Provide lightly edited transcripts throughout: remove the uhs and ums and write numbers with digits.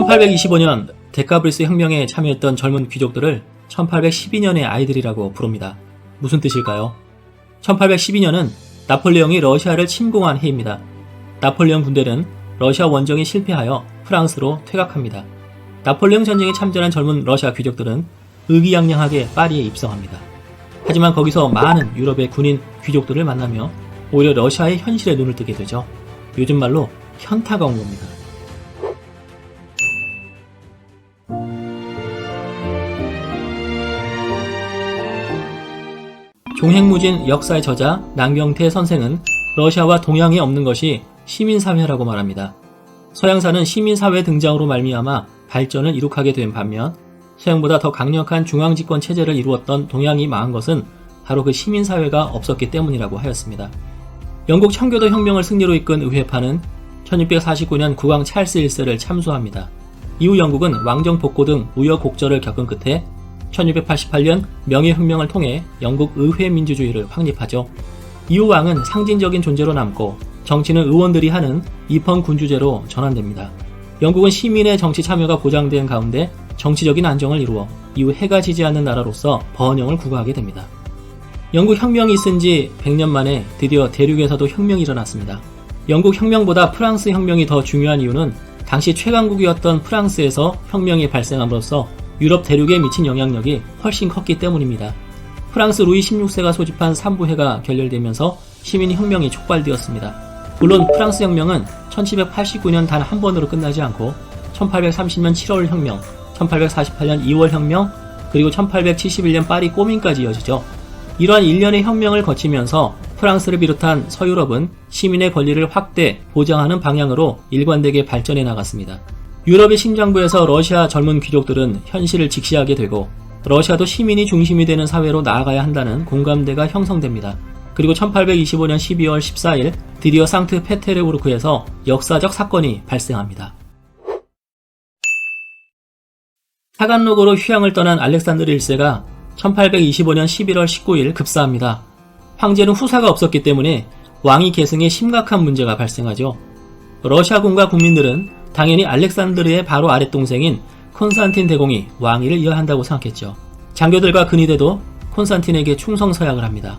1825년 데카브리스 혁명에 참여했던 젊은 귀족들을 1812년의 아이들이라고 부릅니다. 무슨 뜻일까요? 1812년은 나폴레옹이 러시아를 침공한 해입니다. 나폴레옹 군대는 러시아 원정이 실패하여 프랑스로 퇴각합니다. 나폴레옹 전쟁에 참전한 젊은 러시아 귀족들은 의기양양하게 파리에 입성합니다. 하지만 거기서 많은 유럽의 군인 귀족들을 만나며 오히려 러시아의 현실에 눈을 뜨게 되죠. 요즘 말로 현타가 온 겁니다. 종횡무진 역사의 저자 남경태 선생은 러시아와 동양에 없는 것이 시민사회라고 말합니다. 서양사는 시민사회 등장으로 말미암아 발전을 이룩하게 된 반면 서양보다 더 강력한 중앙집권 체제를 이루었던 동양이 망한 것은 바로 그 시민사회가 없었기 때문이라고 하였습니다. 영국 청교도 혁명을 승리로 이끈 의회파는 1649년 국왕 찰스 1세를 참수합니다. 이후 영국은 왕정 복고 등 우여곡절을 겪은 끝에 1688년 명예혁명을 통해 영국 의회 민주주의를 확립하죠. 이후 왕은 상징적인 존재로 남고 정치는 의원들이 하는 입헌군주제로 전환됩니다. 영국은 시민의 정치 참여가 보장된 가운데 정치적인 안정을 이루어 이후 해가 지지 않는 나라로서 번영을 구가하게 됩니다. 영국 혁명이 있은 지 100년 만에 드디어 대륙에서도 혁명이 일어났습니다. 영국 혁명보다 프랑스 혁명이 더 중요한 이유는 당시 최강국이었던 프랑스에서 혁명이 발생함으로써 유럽 대륙에 미친 영향력이 훨씬 컸기 때문입니다. 프랑스 루이 16세가 소집한 3부회가 결렬되면서 시민혁명이 촉발되었습니다. 물론 프랑스 혁명은 1789년 단 한 번으로 끝나지 않고 1830년 7월 혁명, 1848년 2월 혁명, 그리고 1871년 파리 꼬민까지 이어지죠. 이러한 일련의 혁명을 거치면서 프랑스를 비롯한 서유럽은 시민의 권리를 확대, 보장하는 방향으로 일관되게 발전해 나갔습니다. 유럽의 심장부에서 러시아 젊은 귀족들은 현실을 직시하게 되고 러시아도 시민이 중심이 되는 사회로 나아가야 한다는 공감대가 형성됩니다. 그리고 1825년 12월 14일 드디어 상트페테르부르크에서 역사적 사건이 발생합니다. 타간로그로 휴양을 떠난 알렉산드르 1세가 1825년 11월 19일 급사합니다. 황제는 후사가 없었기 때문에 왕위 계승에 심각한 문제가 발생하죠. 러시아군과 국민들은 당연히 알렉산드르의 바로 아랫동생인 콘스탄틴 대공이 왕위를 이어야 한다고 생각했죠. 장교들과 근위대도 콘스탄틴에게 충성서약을 합니다.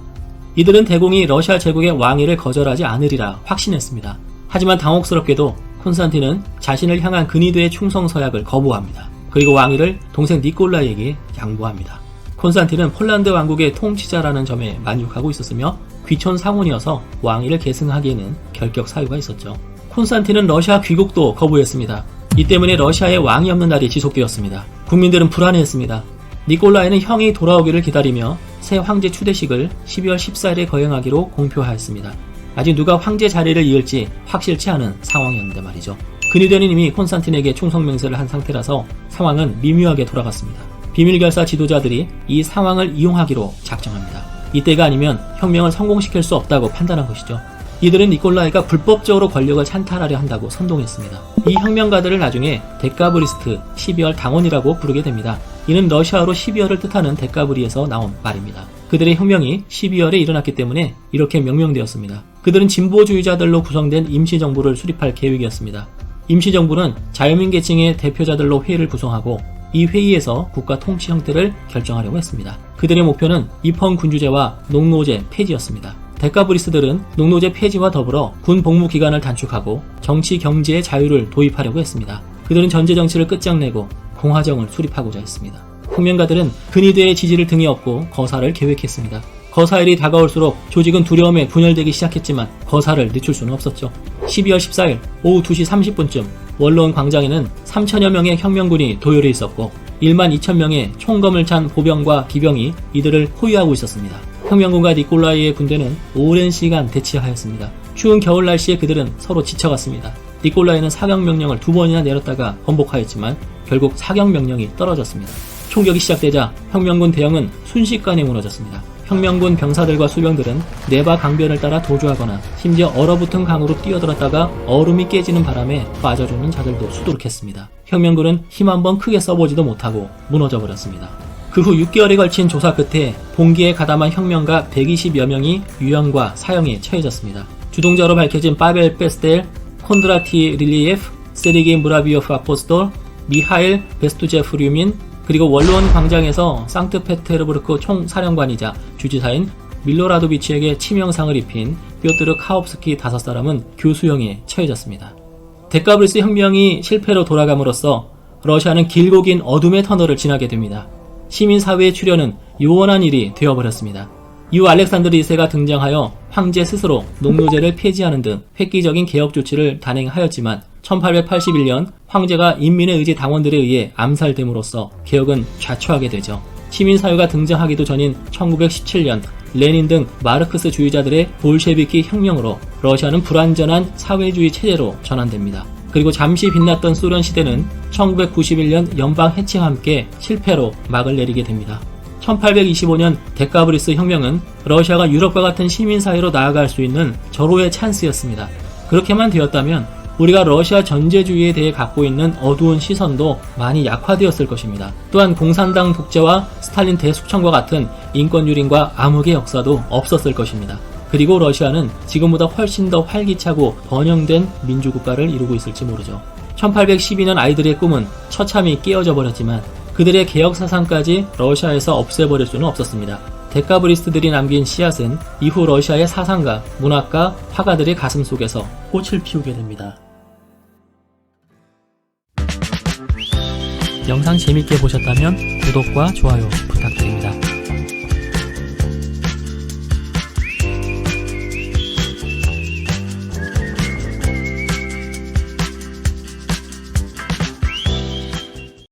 이들은 대공이 러시아 제국의 왕위를 거절하지 않으리라 확신했습니다. 하지만 당혹스럽게도 콘스탄틴은 자신을 향한 근위대의 충성서약을 거부합니다. 그리고 왕위를 동생 니콜라이에게 양보합니다. 콘스탄틴은 폴란드 왕국의 통치자라는 점에 만족하고 있었으며 귀촌 상원이어서 왕위를 계승하기에는 결격 사유가 있었죠. 콘스탄틴은 러시아 귀국도 거부했습니다. 이 때문에 러시아에 왕이 없는 날이 지속되었습니다. 국민들은 불안해했습니다. 니콜라이는 형이 돌아오기를 기다리며 새 황제 추대식을 12월 14일에 거행하기로 공표하였습니다. 아직 누가 황제 자리를 이을지 확실치 않은 상황이었는데 말이죠. 근위대는 이미 콘스탄틴에게 충성맹세를 한 상태라서 상황은 미묘하게 돌아갔습니다. 비밀결사 지도자들이 이 상황을 이용하기로 작정합니다. 이때가 아니면 혁명을 성공시킬 수 없다고 판단한 것이죠. 이들은 니콜라이가 불법적으로 권력을 찬탈하려 한다고 선동했습니다. 이 혁명가들을 나중에 데카브리스트, 12월 당원이라고 부르게 됩니다. 이는 러시아어로 12월을 뜻하는 데카브리에서 나온 말입니다. 그들의 혁명이 12월에 일어났기 때문에 이렇게 명명되었습니다. 그들은 진보주의자들로 구성된 임시정부를 수립할 계획이었습니다. 임시정부는 자유민 계층의 대표자들로 회의를 구성하고 이 회의에서 국가 통치 형태를 결정하려고 했습니다. 그들의 목표는 입헌군주제와 농노제 폐지였습니다. 데카브리스들은 농노제 폐지와 더불어 군 복무 기간을 단축하고 정치 경제의 자유를 도입하려고 했습니다. 그들은 전제 정치를 끝장내고 공화정을 수립하고자 했습니다. 혁명가들은 근위대의 지지를 등에 업고 거사를 계획했습니다. 거사일이 다가올수록 조직은 두려움에 분열되기 시작했지만 거사를 늦출 수는 없었죠. 12월 14일 오후 2시 30분쯤 원로원 광장에는 3천여 명의 혁명군이 도열해 있었고 1만 2천 명의 총검을 찬 보병과 기병이 이들을 호위하고 있었습니다. 혁명군과 니콜라이의 군대는 오랜 시간 대치하였습니다. 추운 겨울 날씨에 그들은 서로 지쳐갔습니다. 니콜라이는 사격명령을 2번이나 내렸다가 번복하였지만 결국 사격명령이 떨어졌습니다. 총격이 시작되자 혁명군 대형은 순식간에 무너졌습니다. 혁명군 병사들과 수병들은 네바 강변을 따라 도주하거나 심지어 얼어붙은 강으로 뛰어들었다가 얼음이 깨지는 바람에 빠져주는 자들도 수두룩했습니다. 혁명군은 힘 한번 크게 써보지도 못하고 무너져버렸습니다. 그 후 6개월에 걸친 조사 끝에 봉기에 가담한 혁명가 120여 명이 유형과 사형에 처해졌습니다. 주동자로 밝혀진 파벨 페스텔, 콘드라티 릴리예프, 세르게이 무라비오프 아포스톨, 미하일 베스투제프류민, 그리고 원로원 광장에서 상트페테르부르크 총사령관이자 주지사인 밀로라도비치에게 치명상을 입힌 뾰트르 카옵스키 5사람은 교수형에 처해졌습니다. 데카브리스 혁명이 실패로 돌아감으로써 러시아는 길고 긴 어둠의 터널을 지나게 됩니다. 시민사회의 출현은 요원한 일이 되어버렸습니다. 이후 알렉산드르 2세가 등장하여 황제 스스로 농노제를 폐지하는 등 획기적인 개혁 조치를 단행하였지만 1881년 황제가 인민의 의지 당원들에 의해 암살됨으로써 개혁은 좌초하게 되죠. 시민사회가 등장하기도 전인 1917년 레닌 등 마르크스 주의자들의 볼셰비키 혁명으로 러시아는 불완전한 사회주의 체제로 전환됩니다. 그리고 잠시 빛났던 소련 시대는 1991년 연방 해체와 함께 실패로 막을 내리게 됩니다. 1825년 데카브리스 혁명은 러시아가 유럽과 같은 시민사회로 나아갈 수 있는 절호의 찬스였습니다. 그렇게만 되었다면 우리가 러시아 전제주의에 대해 갖고 있는 어두운 시선도 많이 약화되었을 것입니다. 또한 공산당 독재와 스탈린 대숙청과 같은 인권유린과 암흑의 역사도 없었을 것입니다. 그리고 러시아는 지금보다 훨씬 더 활기차고 번영된 민주국가를 이루고 있을지 모르죠. 1812년 아이들의 꿈은 처참히 깨어져 버렸지만 그들의 개혁 사상까지 러시아에서 없애버릴 수는 없었습니다. 데카브리스트들이 남긴 씨앗은 이후 러시아의 사상가, 문학가, 화가들의 가슴 속에서 꽃을 피우게 됩니다. 영상 재밌게 보셨다면 구독과 좋아요 부탁드립니다.